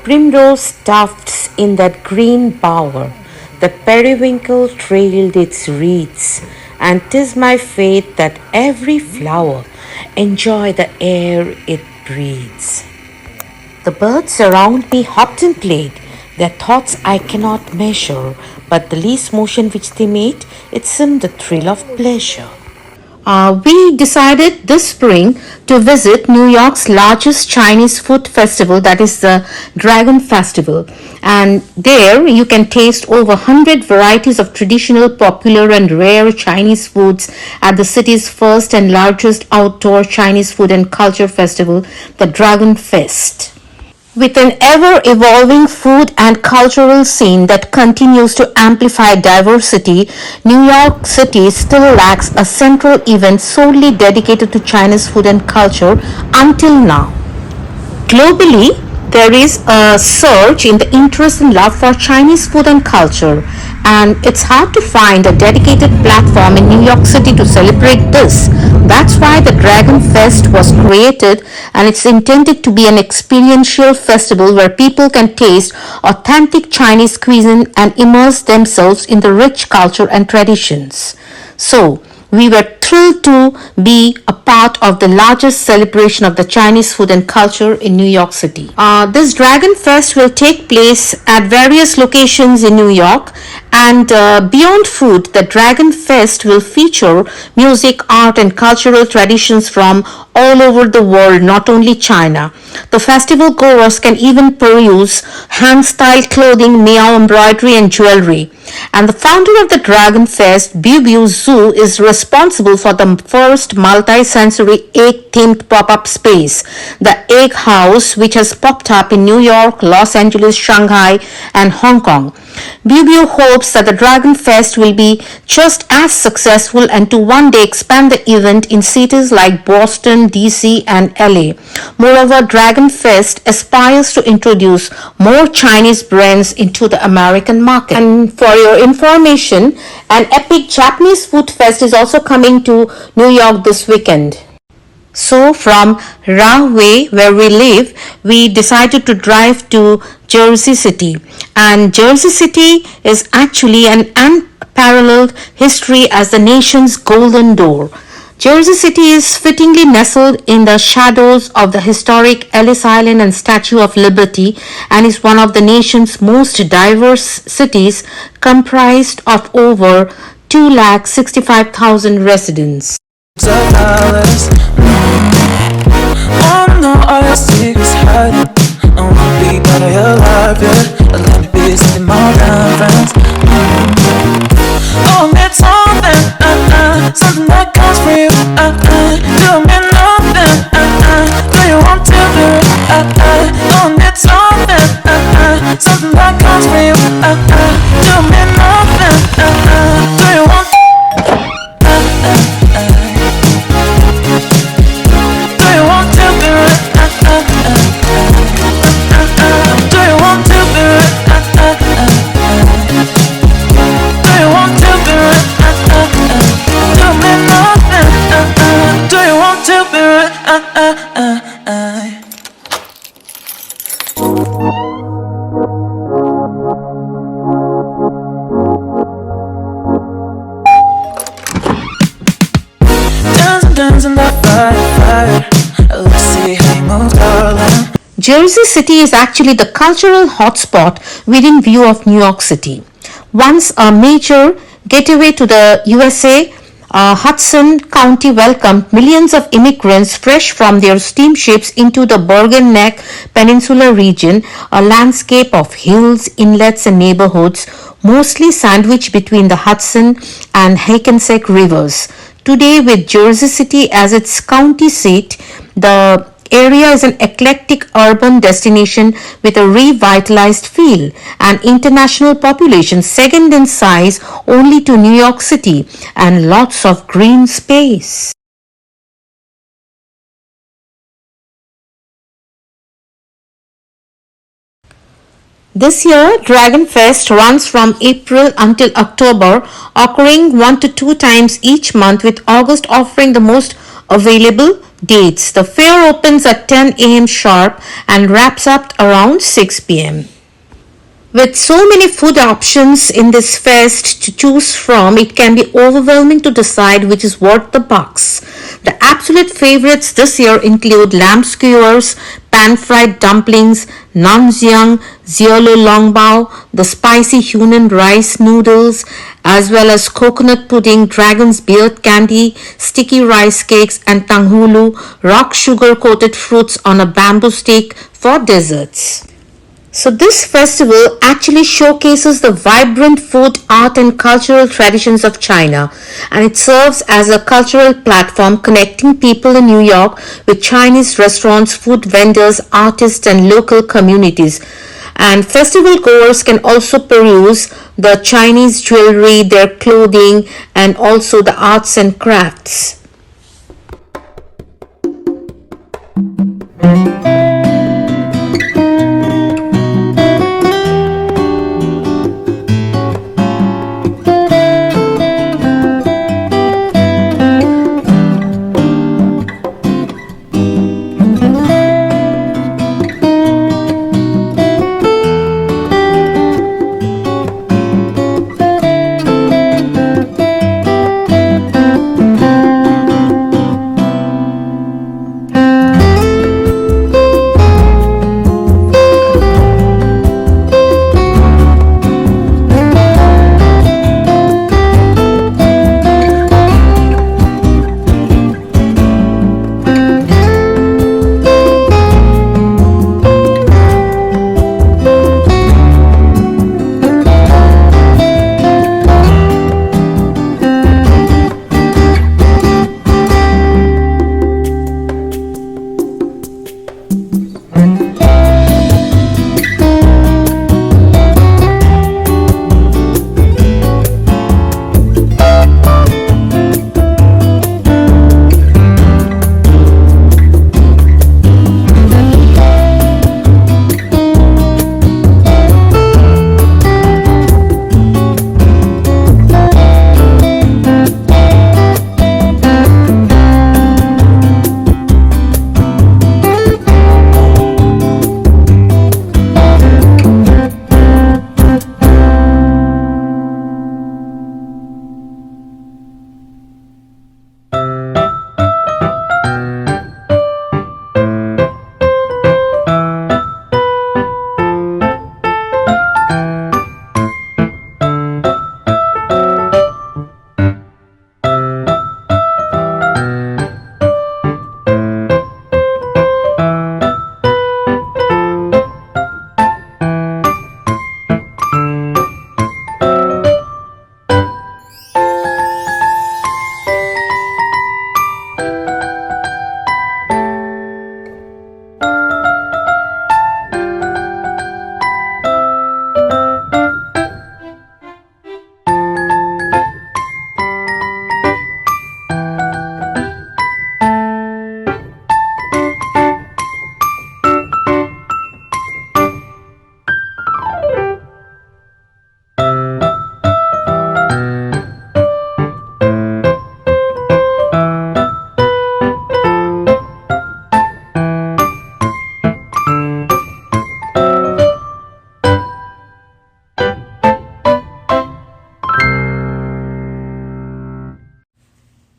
Primrose tufts in that green bower, the periwinkle trailed its wreaths, and 'tis my fate that every flower enjoy the air it breathes. The birds around me hopped and played, their thoughts I cannot measure, but the least motion which they made, it seemed the thrill of pleasure. We decided this spring to visit New York's largest Chinese food festival, that is the Dragon Festival. And there you can taste over 100 varieties of traditional, popular, and rare Chinese foods at the city's first and largest outdoor Chinese food and culture festival, the Dragon Fest. With an ever-evolving food and cultural scene that continues to amplify diversity, New York City still lacks a central event solely dedicated to Chinese food and culture until now. Globally, there is a surge in the interest and love for Chinese food and culture, and it's hard to find a dedicated platform in New York City to celebrate this. That's why the Dragon Fest was created, and it's intended to be an experiential festival where people can taste authentic Chinese cuisine and immerse themselves in the rich culture and traditions. So, we were thrilled to be a part of the largest celebration of the Chinese food and culture in New York City. This Dragon Fest will take place at various locations in New York, and beyond food, the Dragon Fest will feature music, art, and cultural traditions from all over the world, not only China. The festival goers can even peruse hand-styled clothing, meow embroidery, and jewelry. And the founder of the Dragon Fest, Biu Zhu, is responsible for the first multi-sensory egg-themed pop-up space, the Egg House, which has popped up in New York, Los Angeles, Shanghai, and Hong Kong. Biu hopes that the Dragon Fest will be just as successful and to one day expand the event in cities like Boston, DC, and LA. Moreover, Dragon Fest aspires to introduce more Chinese brands into the American market. And for your information, an epic Japanese food fest is also coming to New York this weekend. So from Rahway, where we live, we decided to drive to Jersey City. And Jersey City is actually an unparalleled history as the nation's golden door. Jersey City is fittingly nestled in the shadows of the historic Ellis Island and Statue of Liberty and is one of the nation's most diverse cities, comprised of over 265,000 residents. Oh no, all your secrets hiding. I wanna be part of your life, yeah. Let me be something more than friends. Oh, it's something, something that comes from you. Do me nothing, do you want to do it? Oh, it's something, something that comes from you. Do me nothing, do you want? Jersey City is actually the cultural hotspot within view of New York City. Once a major gateway to the USA, Hudson County welcomed millions of immigrants fresh from their steamships into the Bergen Neck Peninsula region, a landscape of hills, inlets, and neighborhoods, mostly sandwiched between the Hudson and Hackensack rivers. Today, with Jersey City as its county seat, the area is an eclectic urban destination with a revitalized feel, an international population second in size only to New York City, and lots of green space. This year, Dragon Fest runs from April until October, occurring 1 to 2 times each month, with August offering the most available dates. The fair opens at 10 a.m. sharp and wraps up around 6 p.m. With so many food options in this fest to choose from, it can be overwhelming to decide which is worth the bucks. The absolute favorites this year include lamb skewers, pan-fried dumplings, nanjiang, xiaolu longbao, the spicy Hunan rice noodles, as well as coconut pudding, dragon's beard candy, sticky rice cakes, and tanghulu, rock sugar-coated fruits on a bamboo stick for desserts. So this festival actually showcases the vibrant food, art and cultural traditions of China, and it serves as a cultural platform connecting people in New York with Chinese restaurants, food vendors, artists and local communities. And festival goers can also peruse the Chinese jewelry, their clothing and also the arts and crafts.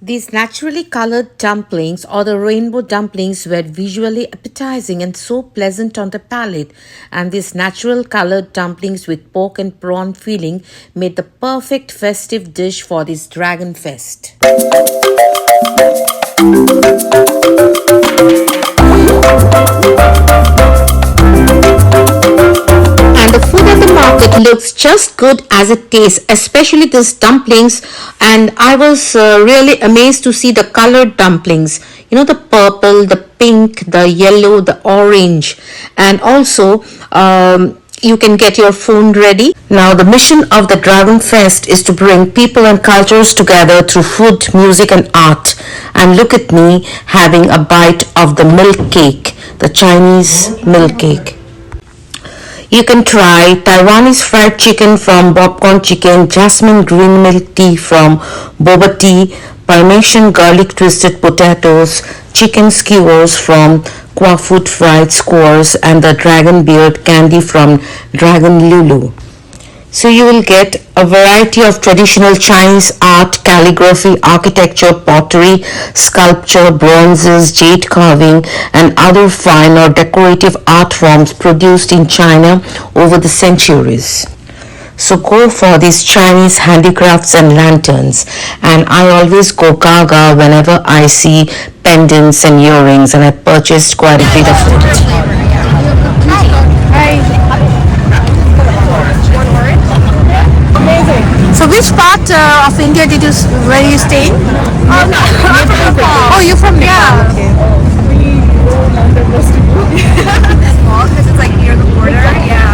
These naturally colored dumplings or the rainbow dumplings were visually appetizing and so pleasant on the palate, and these natural colored dumplings with pork and prawn filling made the perfect festive dish for this Dragon Fest. And the food at the market looks just good as it tastes, especially these dumplings. And I was really amazed to see the colored dumplings. You know, the purple, the pink, the yellow, the orange, and also you can get your phone ready. Now, the mission of the Dragon Fest is to bring people and cultures together through food, music, and art. And look at me having a bite of the milk cake, the Chinese milk cake. You can try Taiwanese fried chicken from Popcorn Chicken, jasmine green milk tea from Boba Tea, Parmesan garlic twisted potatoes, chicken skewers from Quafoot fried skewers, and the dragon beard candy from Dragon Lulu. So you will get a variety of traditional Chinese art, calligraphy, architecture, pottery, sculpture, bronzes, jade carving, and other fine or decorative art forms produced in China over the centuries. So go for these Chinese handicrafts and lanterns. And I always go gaga whenever I see pendants and earrings, and I purchased quite a bit of it. So which part of India where you staying? I'm from Nepal. Oh, you're from Nepal. Okay. We go London most to go. Because it's like near the border. Yeah.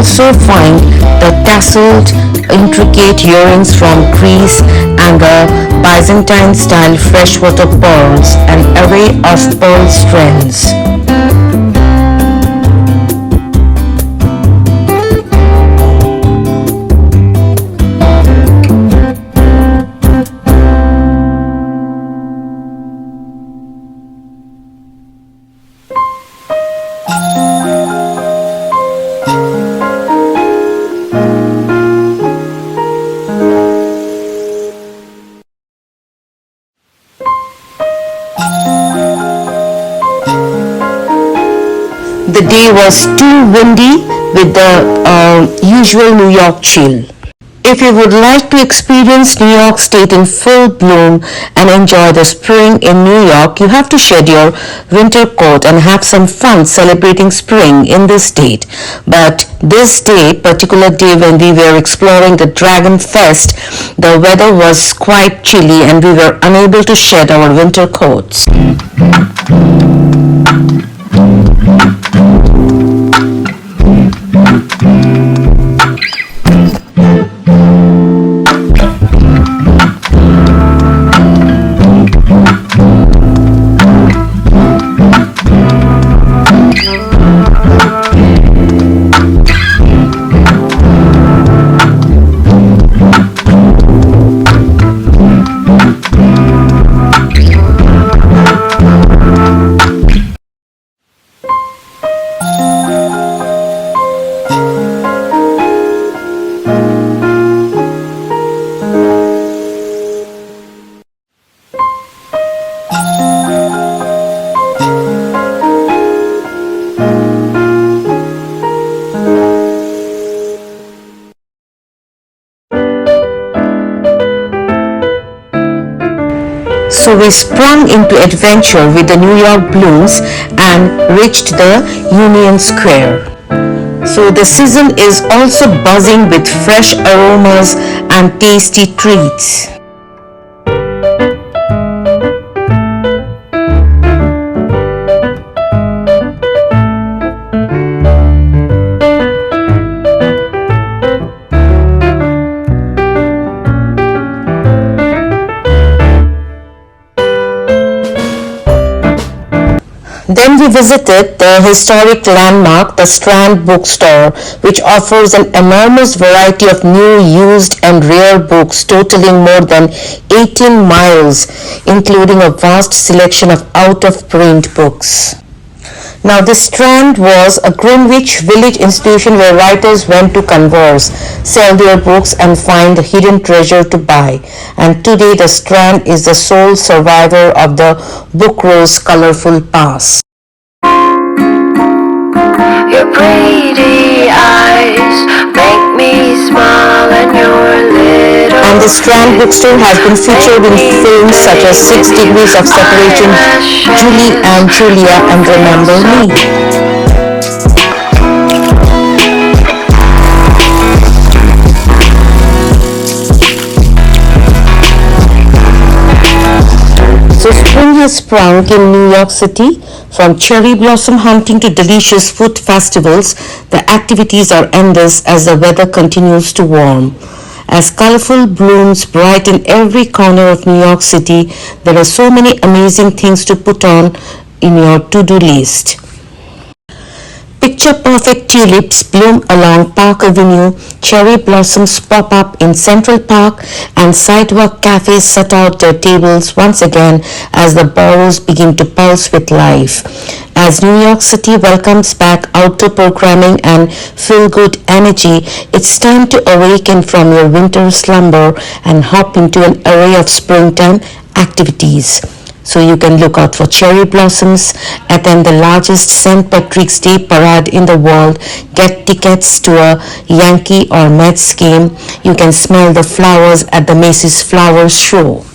Also find the tasseled intricate earrings from Greece and the Byzantine style freshwater pearls, an array of pearl strands. The day was too windy with the usual New York chill. If you would like to experience New York State in full bloom and enjoy the spring in New York, you have to shed your winter coat and have some fun celebrating spring in this state. But this day, particular day when we were exploring the Dragon Fest, the weather was quite chilly and we were unable to shed our winter coats. So we sprung into adventure with the New York Blues and reached the Union Square. So the season is also buzzing with fresh aromas and tasty treats. Then we visited the historic landmark, the Strand Bookstore, which offers an enormous variety of new, used, and rare books totaling more than 18 miles, including a vast selection of out-of-print books. Now, the Strand was a Greenwich Village institution where writers went to converse, sell their books, and find a hidden treasure to buy. And today, the Strand is the sole survivor of the Book Row's colorful past. Your pretty eyes make me smile, and your little And the Strand Bookstore has been featured in films such as 6 Degrees of Separation, Julie and Julia, and Remember Me. So spring has sprung in New York City. From cherry blossom hunting to delicious food festivals, the activities are endless as the weather continues to warm. As colorful blooms brighten every corner of New York City, there are so many amazing things to put on in your to-do list. Picture-perfect tulips bloom along Park Avenue, cherry blossoms pop up in Central Park, and sidewalk cafes set out their tables once again as the boroughs begin to pulse with life. As New York City welcomes back outdoor programming and feel-good energy, it's time to awaken from your winter slumber and hop into an array of springtime activities. So you can look out for cherry blossoms, attend the largest St. Patrick's Day parade in the world, get tickets to a Yankee or Mets game. You can smell the flowers at the Macy's Flower Show.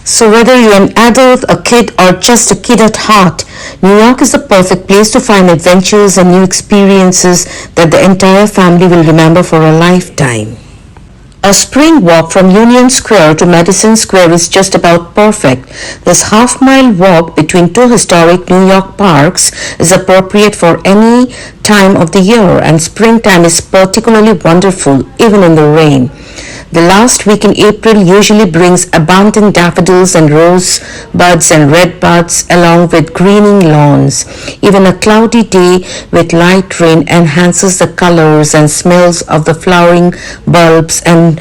So whether you're an adult, a kid, or just a kid at heart, New York is the perfect place to find adventures and new experiences that the entire family will remember for a lifetime. A spring walk from Union Square to Madison Square is just about perfect. This half-mile walk between two historic New York parks is appropriate for any time of the year, and springtime is particularly wonderful even in the rain. The last week in April usually brings abundant daffodils and rosebuds and redbuds along with greening lawns. Even a cloudy day with light rain enhances the colors and smells of the flowering bulbs and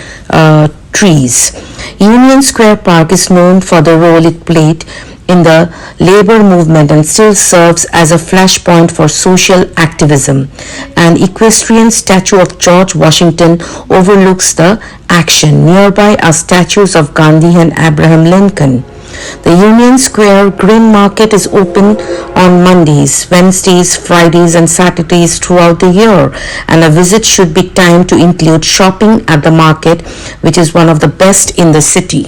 trees. Union Square Park is known for the role it played in the labor movement and still serves as a flashpoint for social activism. An equestrian statue of George Washington overlooks the action. Nearby are statues of Gandhi and Abraham Lincoln. The Union Square Green Market is open on Mondays, Wednesdays, Fridays, and Saturdays throughout the year, and a visit should be timed to include shopping at the market, which is one of the best in the city.